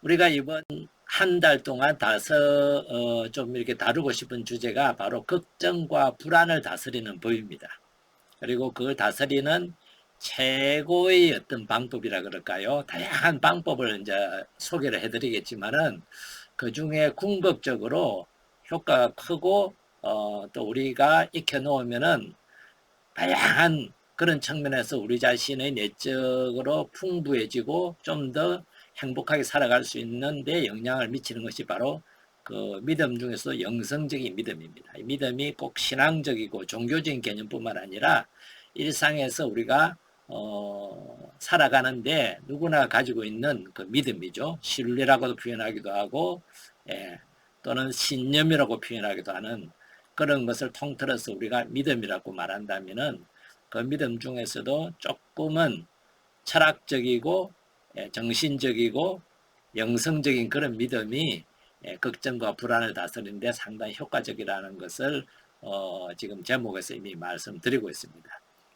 우리가 이번 한 달 동안 좀 이렇게 다루고 싶은 주제가 바로 걱정과 불안을 다스리는 법입니다. 그리고 그걸 다스리는 최고의 어떤 방법이라 그럴까요? 다양한 방법을 이제 소개를 해드리겠지만은 그 중에 궁극적으로 효과가 크고 또 우리가 익혀놓으면은 다양한 그런 측면에서 우리 자신의 내적으로 풍부해지고 좀 더 행복하게 살아갈 수 있는 데 영향을 미치는 것이 바로 그 믿음 중에서 영성적인 믿음입니다. 이 믿음이 꼭 신앙적이고 종교적인 개념뿐만 아니라 일상에서 우리가 살아가는데 누구나 가지고 있는 그 믿음이죠. 신뢰라고도 표현하기도 하고, 예, 또는 신념이라고 표현하기도 하는 그런 것을 통틀어서 우리가 믿음이라고 말한다면은 그 믿음 중에서도 조금은 철학적이고 정신적이고 영성적인 그런 믿음이 걱정과 불안을 다스리는 데 상당히 효과적이라는 것을 지금 제목에서 이미 말씀드리고 있습니다.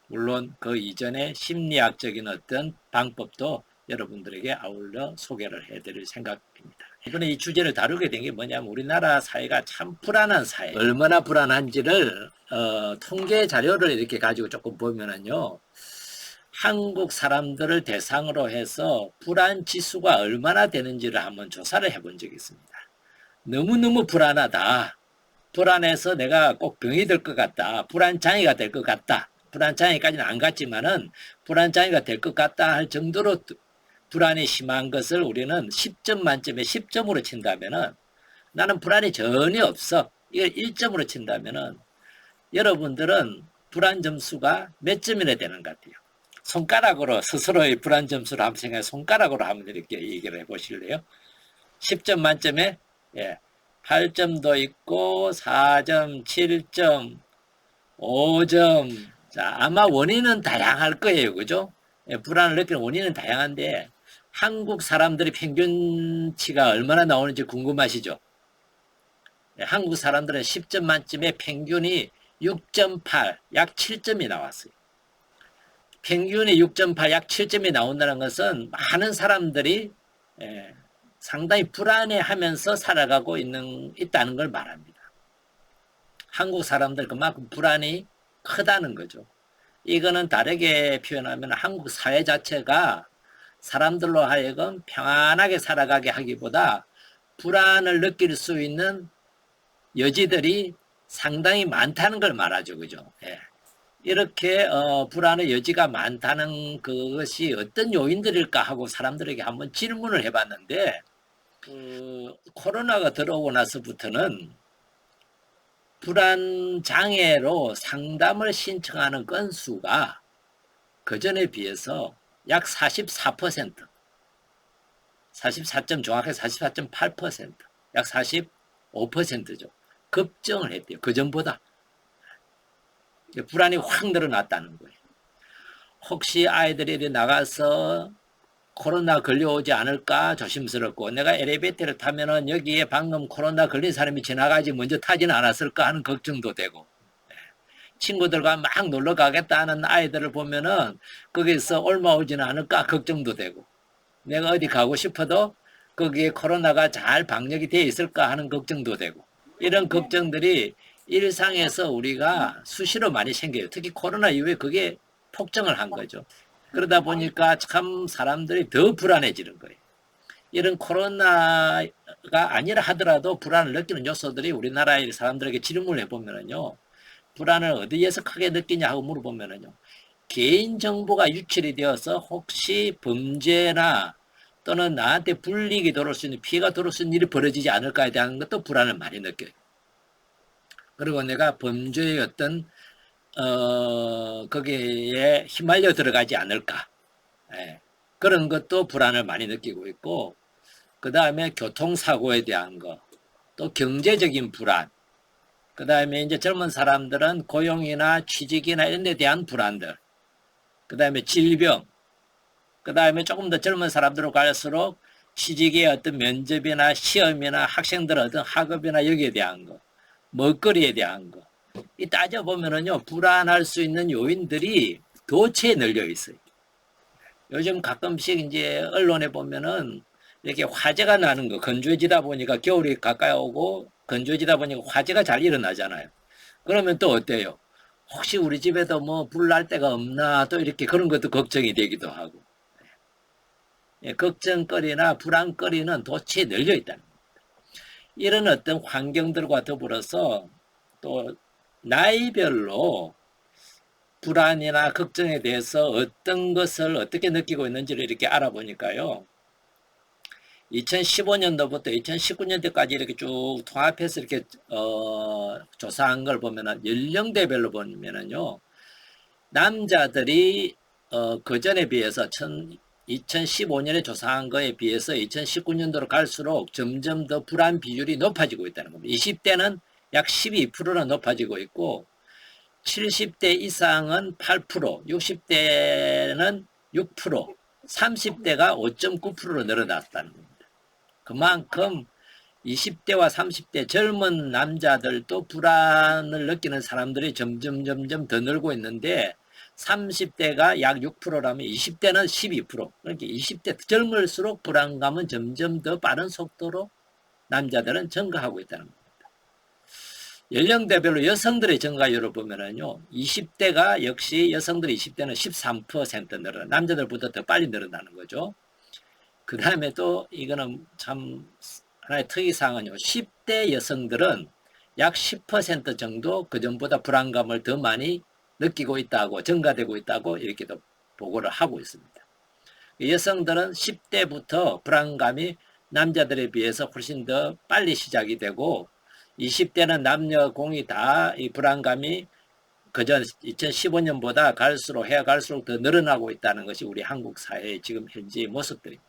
물론 그 이전에 심리학적인 어떤 방법도 여러분들에게 아울러 소개를 해드릴 생각입니다. 이번에 이 주제를 다루게 된 게 뭐냐면 우리나라 사회가 참 불안한 사회, 얼마나 불안한지를 통계 자료를 이렇게 가지고 조금 보면은요, 한국 사람들을 대상으로 해서 불안 지수가 얼마나 되는지를 한번 조사를 해본 적이 있습니다. 너무너무 불안하다. 불안해서 내가 꼭 병이 될 것 같다. 불안장애가 될 것 같다. 불안장애까지는 안 갔지만은 불안장애가 될 것 같다 할 정도로 불안이 심한 것을 우리는 10점 만점에 10점으로 친다면은 나는 불안이 전혀 없어. 이걸 1점으로 친다면은 여러분들은 불안 점수가 몇 점이나 되는 것 같아요. 손가락으로 스스로의 불안 점수를 한번 생각해 손가락으로 한번 이렇게 얘기를 해 보실래요? 10점 만점에 8점도 있고 4점, 7점, 5점. 자, 아마 원인은 다양할 거예요. 그죠? 불안을 느끼는 원인은 다양한데 한국 사람들의 평균치가 얼마나 나오는지 궁금하시죠? 한국 사람들은 10점 만점에 평균이 6.8, 약 7점이 나왔어요. 평균이 6.8, 약 7점이 나온다는 것은 많은 사람들이 상당히 불안해하면서 살아가고 있다는 걸 말합니다. 한국 사람들 그만큼 불안이 크다는 거죠. 이거는 다르게 표현하면 한국 사회 자체가 사람들로 하여금 평안하게 살아가게 하기보다 불안을 느낄 수 있는 여지들이 상당히 많다는 걸 말하죠. 그죠? 예. 이렇게 불안의 여지가 많다는 그것이 어떤 요인들일까 하고 사람들에게 한번 질문을 해봤는데 코로나가 들어오고 나서부터는 불안 장애로 상담을 신청하는 건수가 그전에 비해서 약 44%, 44점 정확하게 44.8%, 약 45%죠. 급증을 했대요. 그전보다. 불안이 확 늘어났다는 거예요. 혹시 아이들이 나가서 코로나 걸려오지 않을까 조심스럽고 내가 엘리베이터를 타면은 여기에 방금 코로나 걸린 사람이 지나가지 먼저 타지는 않았을까 하는 걱정도 되고 친구들과 막 놀러 가겠다는 아이들을 보면은 거기서 옮아오지는 않을까 걱정도 되고 내가 어디 가고 싶어도 거기에 코로나가 잘 방역이 되어 있을까 하는 걱정도 되고 이런 걱정들이 일상에서 우리가 수시로 많이 생겨요. 특히 코로나 이후에 그게 폭증을 한 거죠. 그러다 보니까 참 사람들이 더 불안해지는 거예요. 이런 코로나가 아니라 하더라도 불안을 느끼는 요소들이 우리나라의 사람들에게 질문을 해보면은요. 불안을 어디에서 크게 느끼냐 하고 물어보면은요. 개인정보가 유출이 되어서 혹시 범죄나 또는 나한테 불이익이 들어올 수 있는 피해가 들어올 수 있는 일이 벌어지지 않을까에 대한 것도 불안을 많이 느껴요. 그리고 내가 범죄의 어떤 거기에 휘말려 들어가지 않을까. 그런 것도 불안을 많이 느끼고 있고 그 다음에 교통사고에 대한 거, 또 경제적인 불안, 그 다음에 이제 젊은 사람들은 고용이나 취직이나 이런 데 대한 불안들, 그 다음에 질병, 그 다음에 조금 더 젊은 사람들로 갈수록 취직의 어떤 면접이나 시험이나 학생들의 어떤 학업이나 여기에 대한 거, 먹거리에 대한 거. 이 따져보면은요, 불안할 수 있는 요인들이 도체에 널려 있어요. 요즘 가끔씩 이제 언론에 보면은 이렇게 화재가 나는 거, 건조해지다 보니까 겨울이 가까이 오고 건조해지다 보니까 화재가 잘 일어나잖아요. 그러면 또 어때요? 혹시 우리 집에도 뭐 불 날 데가 없나 또 이렇게 그런 것도 걱정이 되기도 하고. 예, 걱정거리나 불안거리는 도처에 널려 있다는 겁니다. 이런 어떤 환경들과 더불어서 또 나이별로 불안이나 걱정에 대해서 어떤 것을 어떻게 느끼고 있는지를 이렇게 알아보니까요. 2015년도부터 2019년도까지 이렇게 쭉 통합해서 이렇게 조사한 걸 보면은 연령대별로 보면은요. 남자들이 그 전에 비해서 2015년에 조사한 거에 비해서 2019년도로 갈수록 점점 더 불안 비율이 높아지고 있다는 겁니다. 20대는 약 12%나 높아지고 있고 70대 이상은 8%, 60대는 6%, 30대가 5.9%로 늘어났다는 겁니다. 그만큼 20대와 30대 젊은 남자들도 불안을 느끼는 사람들이 점점 더 늘고 있는데 30대가 약 6%라면 20대는 12%. 그러니까 20대 젊을수록 불안감은 점점 더 빠른 속도로 남자들은 증가하고 있다는 겁니다. 연령대별로 여성들의 증가율을 보면은요, 20대가 역시 여성들의 20대는 13% 늘어나, 남자들보다 더 빨리 늘어나는 거죠. 그 다음에 또 이거는 참 하나의 특이사항은요, 10대 여성들은 약 10% 정도 그전보다 불안감을 더 많이 느끼고 있다고, 증가되고 있다고 이렇게도 보고를 하고 있습니다. 여성들은 10대부터 불안감이 남자들에 비해서 훨씬 더 빨리 시작이 되고 20대는 남녀 공이 다 이 불안감이 그전 2015년보다 갈수록 해야 갈수록 더 늘어나고 있다는 것이 우리 한국 사회의 지금 현재의 모습들입니다.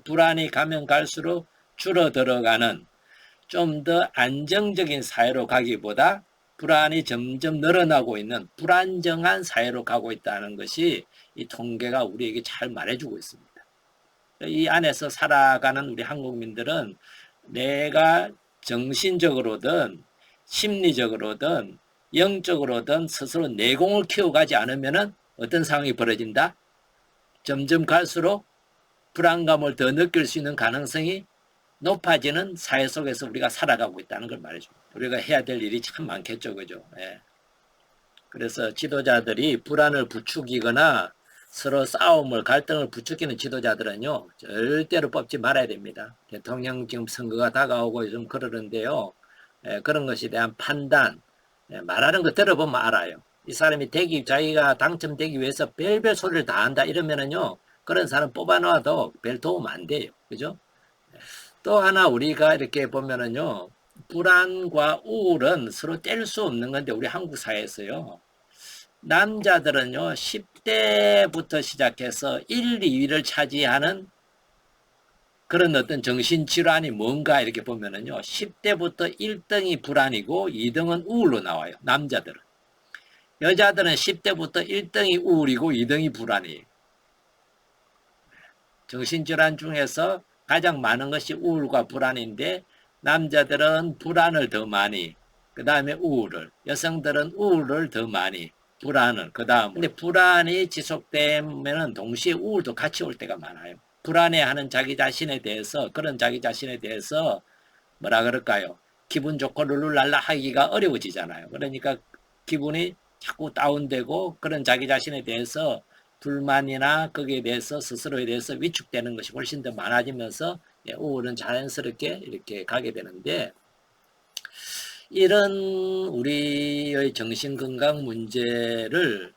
불안이 가면 갈수록 줄어들어가는 좀 더 안정적인 사회로 가기보다 불안이 점점 늘어나고 있는 불안정한 사회로 가고 있다는 것이 이 통계가 우리에게 잘 말해주고 있습니다. 이 안에서 살아가는 우리 한국민들은 내가 정신적으로든 심리적으로든 영적으로든 스스로 내공을 키워가지 않으면 어떤 상황이 벌어진다? 점점 갈수록 불안감을 더 느낄 수 있는 가능성이 높아지는 사회 속에서 우리가 살아가고 있다는 걸 말해줍니다. 우리가 해야 될 일이 참 많겠죠. 그죠? 예. 그래서 지도자들이 불안을 부추기거나 서로 싸움을, 갈등을 부추기는 지도자들은요, 절대로 뽑지 말아야 됩니다. 대통령 지금 선거가 다가오고 좀 그러는데요. 예, 그런 것에 대한 판단, 예, 말하는 거 들어보면 알아요. 이 사람이 자기가 당첨되기 위해서 별별 소리를 다 한다 이러면은요, 그런 사람 뽑아놔도 별 도움 안 돼요. 그죠? 또 하나 우리가 이렇게 보면은요, 불안과 우울은 서로 뗄 수 없는 건데, 우리 한국 사회에서요, 남자들은요, 10대부터 시작해서 1, 2위를 차지하는 그런 어떤 정신질환이 뭔가 이렇게 보면은요, 10대부터 1등이 불안이고 2등은 우울로 나와요. 남자들은. 여자들은 10대부터 1등이 우울이고 2등이 불안이에요. 정신질환 중에서 가장 많은 것이 우울과 불안인데 남자들은 불안을 더 많이, 그 다음에 우울을, 여성들은 우울을 더 많이, 불안을 그 다음. 근데 불안이 지속되면 동시에 우울도 같이 올 때가 많아요. 불안해하는 자기 자신에 대해서, 그런 자기 자신에 대해서 뭐라 그럴까요? 기분 좋고 룰루랄라 하기가 어려워지잖아요. 그러니까 기분이 자꾸 다운되고 그런 자기 자신에 대해서 불만이나 거기에 대해서 스스로에 대해서 위축되는 것이 훨씬 더 많아지면서 우울은 자연스럽게 이렇게 가게 되는데, 이런 우리의 정신건강 문제를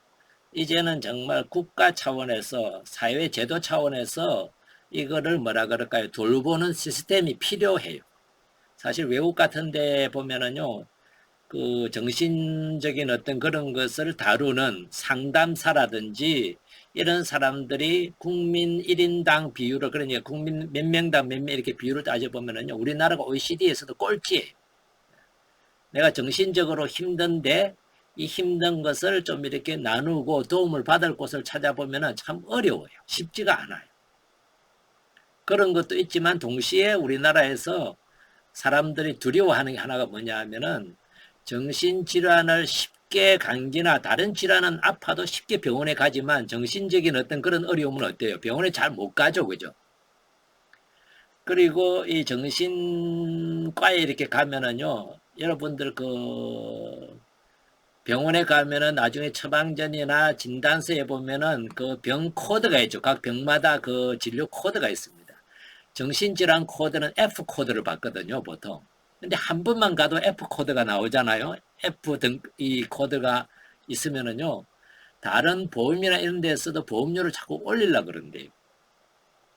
이제는 정말 국가 차원에서 사회 제도 차원에서 이거를 뭐라 그럴까요? 돌보는 시스템이 필요해요. 사실 외국 같은 데 보면은요, 그 정신적인 어떤 그런 것을 다루는 상담사라든지 이런 사람들이 국민 1인당 비율을, 그러니까 국민 몇 명당 몇 명 이렇게 비율을 따져보면은요, 우리나라가 OECD에서도 꼴찌예요. 내가 정신적으로 힘든데 이 힘든 것을 좀 이렇게 나누고 도움을 받을 곳을 찾아보면은 참 어려워요. 쉽지가 않아요. 그런 것도 있지만 동시에 우리나라에서 사람들이 두려워하는 게 하나가 뭐냐 하면은 정신질환을 쉽게 감기나 다른 질환은 아파도 쉽게 병원에 가지만 정신적인 어떤 그런 어려움은 어때요? 병원에 잘 못 가죠. 그죠? 그리고 이 정신과에 이렇게 가면은요, 여러분들 그 병원에 가면은 나중에 처방전이나 진단서에 보면은 그 병 코드가 있죠. 각 병마다 그 진료 코드가 있습니다. 정신질환 코드는 F 코드를 받거든요, 보통. 근데 한 번만 가도 F 코드가 나오잖아요. F 등 이 코드가 있으면은요, 다른 보험이나 이런 데서도 보험료를 자꾸 올리려고 그런대요.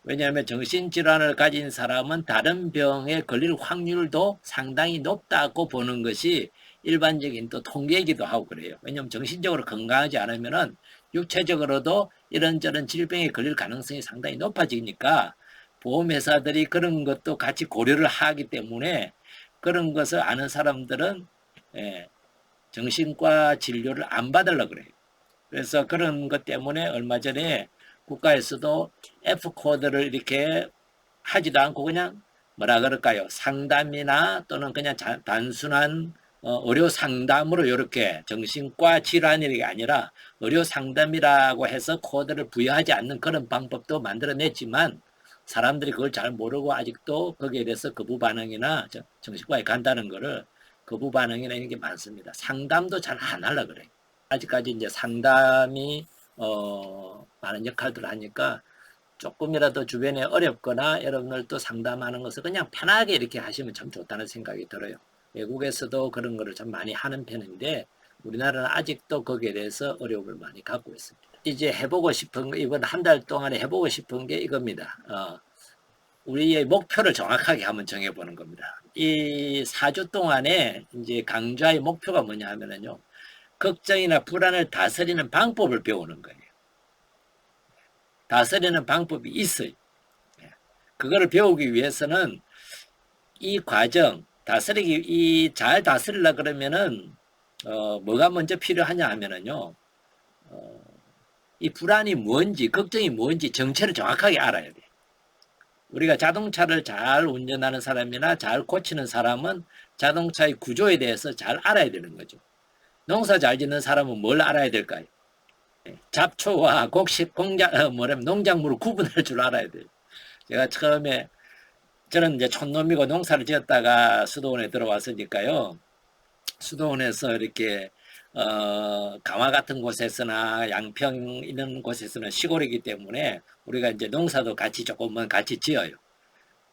왜냐하면 정신질환을 가진 사람은 다른 병에 걸릴 확률도 상당히 높다고 보는 것이 일반적인 또 통계이기도 하고 그래요. 왜냐하면 정신적으로 건강하지 않으면은 육체적으로도 이런저런 질병에 걸릴 가능성이 상당히 높아지니까 보험회사들이 그런 것도 같이 고려를 하기 때문에 그런 것을 아는 사람들은 예, 정신과 진료를 안 받으려고 그래요. 그래서 그런 것 때문에 얼마 전에 국가에서도 F코드를 이렇게 하지도 않고 그냥 뭐라 그럴까요? 상담이나 또는 그냥 단순한 의료 상담으로 이렇게 정신과 질환이 아니라 의료 상담이라고 해서 코드를 부여하지 않는 그런 방법도 만들어냈지만 사람들이 그걸 잘 모르고 아직도 거기에 대해서 거부 반응이나 정신과에 간다는 거를 거부 반응이나 이런 게 많습니다. 상담도 잘 안 하려고 그래요. 아직까지 이제 상담이 많은 역할들을 하니까 조금이라도 주변에 어렵거나 여러분들 또 상담하는 것을 그냥 편하게 이렇게 하시면 참 좋다는 생각이 들어요. 외국에서도 그런 거를 참 많이 하는 편인데 우리나라는 아직도 거기에 대해서 어려움을 많이 갖고 있습니다. 이제 해보고 싶은 거, 이번 한 달 동안에 해보고 싶은 게 이겁니다. 우리의 목표를 정확하게 한번 정해보는 겁니다. 이 4주 동안에 이제 강좌의 목표가 뭐냐 하면은요, 걱정이나 불안을 다스리는 방법을 배우는 거예요. 다스리는 방법이 있어요. 그거를 배우기 위해서는 이 과정, 잘 다스리려 그러면은, 뭐가 먼저 필요하냐 하면은요, 이 불안이 뭔지, 걱정이 뭔지 정체를 정확하게 알아야 돼. 우리가 자동차를 잘 운전하는 사람이나 잘 고치는 사람은 자동차의 구조에 대해서 잘 알아야 되는 거죠. 농사 잘 짓는 사람은 뭘 알아야 될까요? 잡초와 농작물을 구분할 줄 알아야 돼요. 제가 처음에 저는 이제 촌놈이고 농사를 지었다가 수도원에 들어왔으니까요. 수도원에서 이렇게 강화 같은 곳에서나 양평 이런 곳에서는 시골이기 때문에 우리가 이제 농사도 같이 조금은 같이 지어요.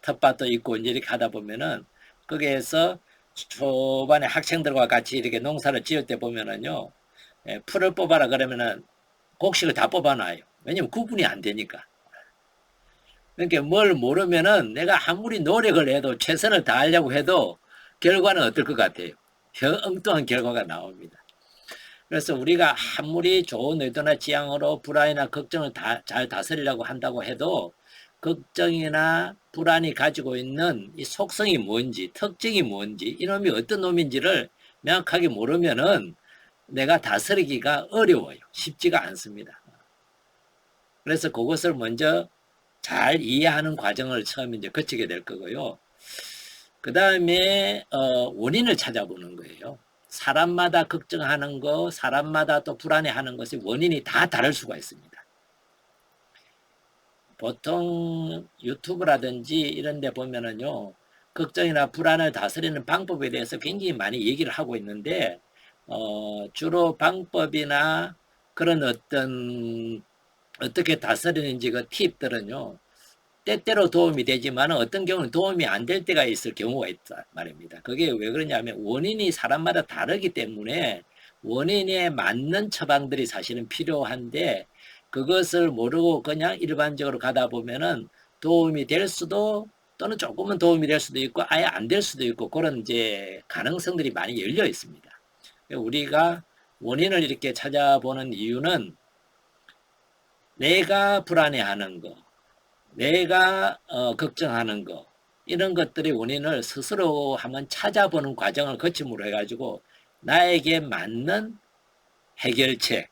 텃밭도 있고 이제 이렇게 하다 보면은 거기에서 초반에 학생들과 같이 이렇게 농사를 지을 때 보면은요, 풀을 뽑아라 그러면은 곡식을 다 뽑아놔요. 왜냐면 구분이 안 되니까. 그러니까 뭘 모르면은 내가 아무리 노력을 해도 최선을 다하려고 해도 결과는 어떨 것 같아요. 엉뚱한 결과가 나옵니다. 그래서 우리가 아무리 좋은 의도나 지향으로 불안이나 걱정을 잘 다스리려고 한다고 해도 걱정이나 불안이 가지고 있는 이 속성이 뭔지, 특징이 뭔지, 이놈이 어떤 놈인지를 명확하게 모르면은 내가 다스리기가 어려워요. 쉽지가 않습니다. 그래서 그것을 먼저 잘 이해하는 과정을 처음 이제 거치게 될 거고요. 그 다음에 원인을 찾아보는 거예요. 사람마다 걱정하는 거, 사람마다 또 불안해하는 것이 원인이 다 다를 수가 있습니다. 보통 유튜브라든지 이런 데 보면은요, 걱정이나 불안을 다스리는 방법에 대해서 굉장히 많이 얘기를 하고 있는데, 주로 방법이나 그런 어떻게 다스리는지 그 팁들은요, 때때로 도움이 되지만 어떤 경우는 도움이 안 될 때가 있을 경우가 있다 말입니다. 그게 왜 그러냐면 원인이 사람마다 다르기 때문에 원인에 맞는 처방들이 사실은 필요한데 그것을 모르고 그냥 일반적으로 가다 보면은 도움이 될 수도 또는 조금은 도움이 될 수도 있고 아예 안 될 수도 있고 그런 이제 가능성들이 많이 열려 있습니다. 우리가 원인을 이렇게 찾아보는 이유는 내가 불안해하는 거, 내가 걱정하는 거 이런 것들의 원인을 스스로 한번 찾아보는 과정을 거침으로 해가지고 나에게 맞는 해결책,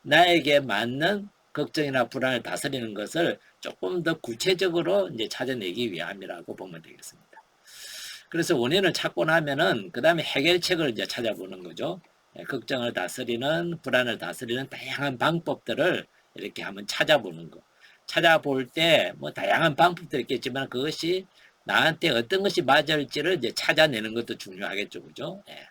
나에게 맞는 걱정이나 불안을 다스리는 것을 조금 더 구체적으로 이제 찾아내기 위함이라고 보면 되겠습니다. 그래서 원인을 찾고 나면은 그 다음에 해결책을 이제 찾아보는 거죠. 걱정을 다스리는, 불안을 다스리는 다양한 방법들을 이렇게 한번 찾아보는 거. 찾아볼 때 뭐 다양한 방법들이 있겠지만 그것이 나한테 어떤 것이 맞을지를 이제 찾아내는 것도 중요하겠죠. 그죠? 예.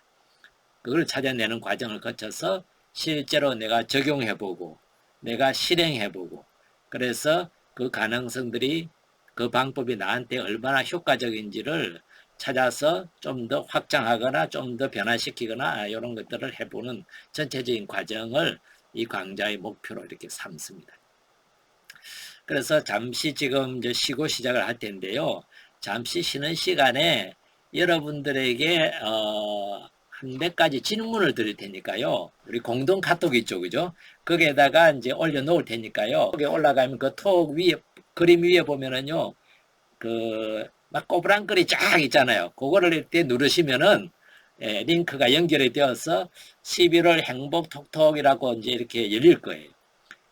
그걸 찾아내는 과정을 거쳐서 실제로 내가 적용해보고 내가 실행해보고 그래서 그 가능성들이 그 방법이 나한테 얼마나 효과적인지를 찾아서 좀 더 확장하거나 좀 더 변화시키거나 이런 것들을 해보는 전체적인 과정을 이 강좌의 목표로 이렇게 삼습니다. 그래서 잠시 지금 이제 쉬고 시작을 할 텐데요. 잠시 쉬는 시간에 여러분들에게 한 몇 가지 질문을 드릴 테니까요. 우리 공동 카톡 있죠, 그죠? 거기에다가 이제 올려놓을 테니까요. 거기 올라가면 그 톡 위에 그림 위에 보면은요, 그 막 꼬부랑글이 쫙 있잖아요. 그거를 이렇게 누르시면은 링크가 연결이 되어서 11월 행복 톡톡이라고 이제 이렇게 열릴 거예요.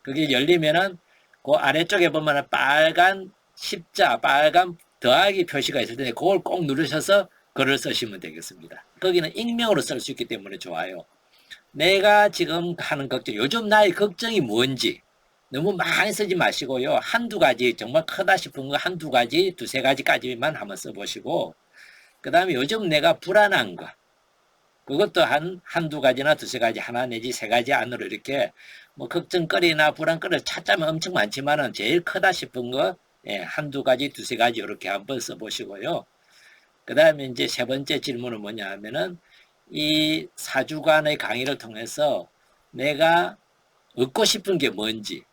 그게 열리면은 그 아래쪽에 보면은 빨간 십자, 빨간 더하기 표시가 있을 텐데 그걸 꼭 누르셔서 글을 쓰시면 되겠습니다. 거기는 익명으로 쓸 수 있기 때문에 좋아요. 내가 지금 하는 걱정, 요즘 나의 걱정이 뭔지 너무 많이 쓰지 마시고요. 한두 가지, 정말 크다 싶은 거 한두 가지, 두세 가지까지만 한번 써보시고 그 다음에 요즘 내가 불안한 거 그것도 한두 가지나 두세 가지, 하나 내지 세 가지 안으로 이렇게 뭐 걱정거리나 불안거리를 찾자면 엄청 많지만은 제일 크다 싶은 거 한두 가지, 두세 가지 이렇게 한번 써보시고요. 그 다음에 이제 세 번째 질문은 뭐냐 하면은 이 4주간의 강의를 통해서 내가 얻고 싶은 게 뭔지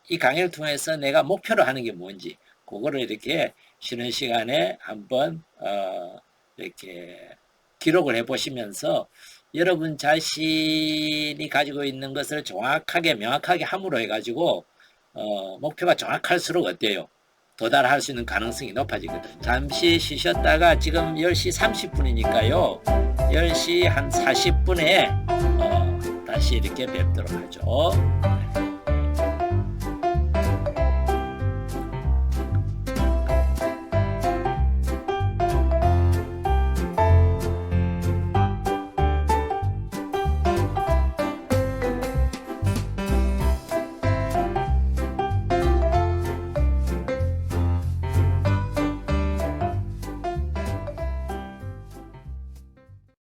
이 강의를 통해서 내가 목표로 하는 게 뭔지 그거를 이렇게 쉬는 시간에 한번 이렇게 기록을 해 보시면서 여러분 자신이 가지고 있는 것을 정확하게 명확하게 함으로 해 가지고 목표가 정확할수록 어때요? 도달할 수 있는 가능성이 높아지거든요. 잠시 쉬셨다가 지금 10시 30분이니까요. 10시 한 40분에 다시 이렇게 뵙도록 하죠.